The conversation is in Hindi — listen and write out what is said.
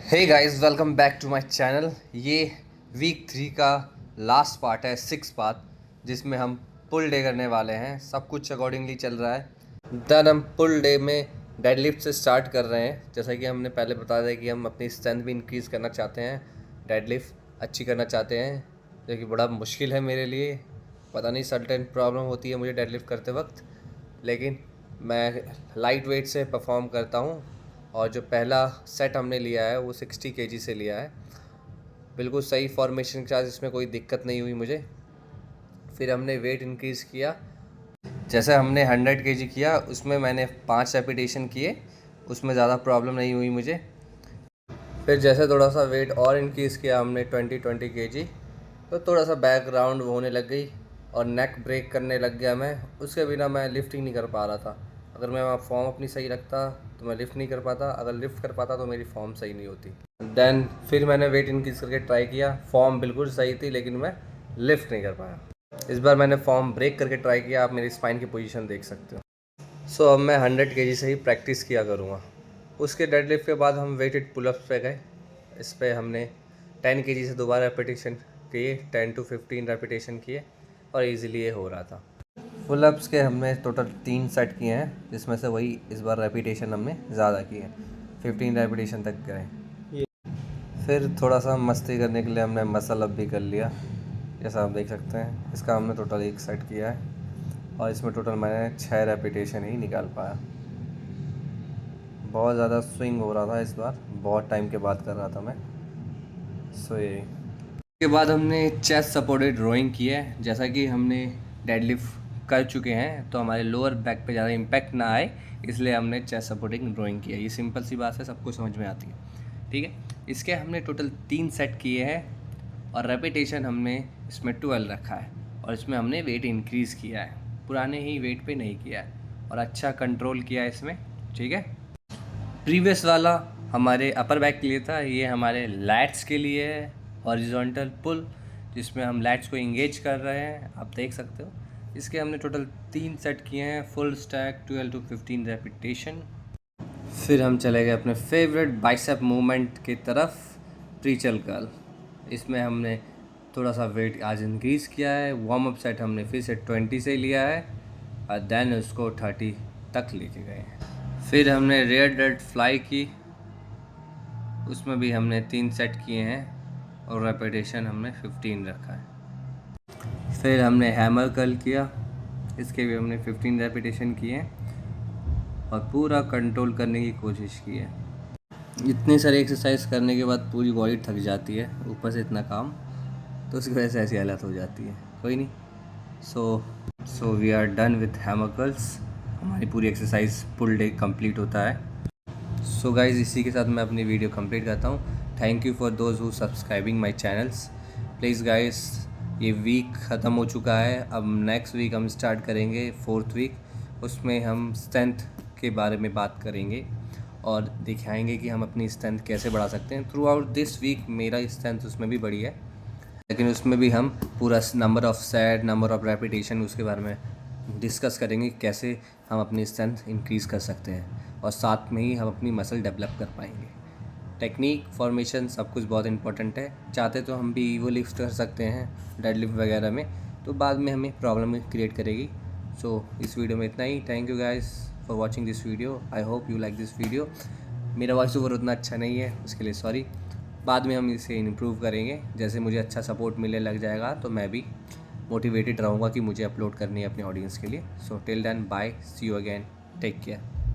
Hey guys, welcome back to my channel. ये वीक 3 का लास्ट पार्ट है, 6 पार्ट, जिसमें हम पुल डे करने वाले हैं। सब कुछ अकॉर्डिंगली चल रहा है। देन हम पुल डे में डेडलिफ्ट से स्टार्ट कर रहे हैं। जैसा कि हमने पहले बता दिया कि हम अपनी स्ट्रेंथ भी इंक्रीज़ करना चाहते हैं, डेडलिफ्ट अच्छी करना चाहते हैं, जो कि बड़ा मुश्किल है मेरे लिए। पता नहीं सर्टेन प्रॉब्लम होती है मुझे डेडलिफ्ट करते वक्त, लेकिन मैं लाइट वेट से परफॉर्म करता हूँ। और जो पहला सेट हमने लिया है वो 60 केजी से लिया है, बिल्कुल सही फॉर्मेशन के साथ, इसमें कोई दिक्कत नहीं हुई मुझे। फिर हमने वेट इंक्रीज़ किया। जैसे हमने 100 केजी किया, उसमें मैंने 5 रेपिटेशन किए, उसमें ज़्यादा प्रॉब्लम नहीं हुई मुझे। फिर जैसे थोड़ा सा वेट और इंक्रीज़ किया हमने 20 केजी, तो थोड़ा सा बैकग्राउंड होने लग गई और नेक ब्रेक करने लग गया मैं। उसके बिना मैं लिफ्ट ही नहीं कर पा रहा था। अगर मैं वहाँ फॉर्म अपनी सही रखता तो मैं लिफ्ट नहीं कर पाता, अगर लिफ्ट कर पाता तो मेरी फॉर्म सही नहीं होती। देन फिर मैंने वेट इंक्रीज़ करके ट्राई किया, फॉर्म बिल्कुल सही थी लेकिन मैं लिफ्ट नहीं कर पाया। इस बार मैंने फॉर्म ब्रेक करके ट्राई किया, आप मेरी स्पाइन की पोजीशन देख सकते हो। सो अब मैं 100 केजी से ही प्रैक्टिस किया करूँगा। उसके डेडलिफ्ट के बाद हम वेटेड पुलअप्स पे गए। इस पे हमने 10 केजी से दोबारा रेपिटेशन किए, 10 to 15 रेपिटेशन किए और इजीली ये हो रहा था। पुलअप्स के हमने टोटल 3 सेट किए हैं, जिसमें से वही इस बार रेपिटेशन हमने ज़्यादा किए हैं, 15 रेपिटेशन तक गए। फिर थोड़ा सा मस्ती करने के लिए हमने मसल अप भी कर लिया, जैसा आप देख सकते हैं। इसका हमने टोटल 1 सेट किया है और इसमें टोटल मैंने 6 रेपिटेशन ही निकाल पाया। बहुत ज़्यादा स्विंग हो रहा था इस बार, बहुत टाइम के बाद कर रहा था मैं। सो ये के बाद हमने चेस्ट सपोर्टेड रोइंग की है। जैसा कि हमने डेडलिफ्ट कर चुके हैं तो हमारे लोअर बैक पे ज़्यादा इम्पैक्ट ना आए, इसलिए हमने चेस्ट सपोर्टिंग रोइंग किया। ये सिंपल सी बात है, सबको समझ में आती है, ठीक है। इसके हमने टोटल 3 सेट किए हैं और रेपिटेशन हमने इसमें 12 रखा है और इसमें हमने वेट इंक्रीज़ किया है, पुराने ही वेट पे नहीं किया है, और अच्छा कंट्रोल किया है इसमें, ठीक है। प्रीवियस वाला हमारे अपर बैक के लिए था, ये हमारे लैट्स के लिए है, हॉरिजॉन्टल पुल, जिसमें हम लैट्स को इंगेज कर रहे हैं, आप देख सकते हो। इसके हमने टोटल 3 सेट किए हैं, फुल स्टैक 12 to 15 रेपिटेशन। फिर हम चले गए अपने फेवरेट बाइसेप मूवमेंट की तरफ, प्रीचल कर्ल। इसमें हमने थोड़ा सा वेट आज इंक्रीज़ किया है। वार्म अप सेट हमने फिर से 20 से लिया है और देन उसको 30 तक लेके गए हैं। फिर हमने रेयर डेड फ्लाई की, उसमें भी हमने 3 सेट किए हैं और रेपिटेशन हमने 15 रखा है। फिर हमने हैमर कर्ल किया, इसके भी हमने 15 रेपिटेशन किए हैं और पूरा कंट्रोल करने की कोशिश की है। इतनी सारी एक्सरसाइज करने के बाद पूरी बॉडी थक जाती है, ऊपर से इतना काम, तो उसकी वजह से ऐसी हालत हो जाती है। कोई नहीं, so we are done with hammer curls. हमारी पूरी एक्सरसाइज पुल डे कंप्लीट होता है। सो गाइज़, इसी के साथ मैं अपनी वीडियो कंप्लीट करता हूँ। Thank you for those who subscribing my channels. Please guys, ये वीक ख़त्म हो चुका है, अब नेक्स्ट वीक हम स्टार्ट करेंगे 4th वीक। उसमें हम स्ट्रेंथ के बारे में बात करेंगे और दिखाएंगे कि हम अपनी स्ट्रेंथ कैसे बढ़ा सकते हैं। थ्रू आउट दिस वीक मेरा स्ट्रेंथ उसमें भी बढ़ी है, लेकिन उसमें भी हम पूरा number of set, number of repetition, उसके बारे में डिस्कस करेंगे, कैसे हम अपनी स्ट्रेंथ इंक्रीज़ कर सकते हैं और साथ में ही हम अपनी मसल डेवलप कर पाएंगे। टेक्निक, फॉर्मेशन, सब कुछ बहुत इंपॉर्टेंट है। चाहते तो हम भी ईवो लिफ्ट कर सकते हैं डेडलिफ्ट वगैरह में, तो बाद में हमें प्रॉब्लम क्रिएट करेगी। सो इस वीडियो में इतना ही। Thank you guys for watching this video. I hope you like this video. मेरा वॉइस ओवर उतना अच्छा नहीं है, उसके लिए सॉरी। बाद में हम इसे इम्प्रूव करेंगे, जैसे मुझे अच्छा सपोर्ट मिलने लग जाएगा तो मैं भी मोटिवेटेड रहूँगा कि मुझे अपलोड करनी है अपने ऑडियंस के लिए। So till then, bye, see you again, take care.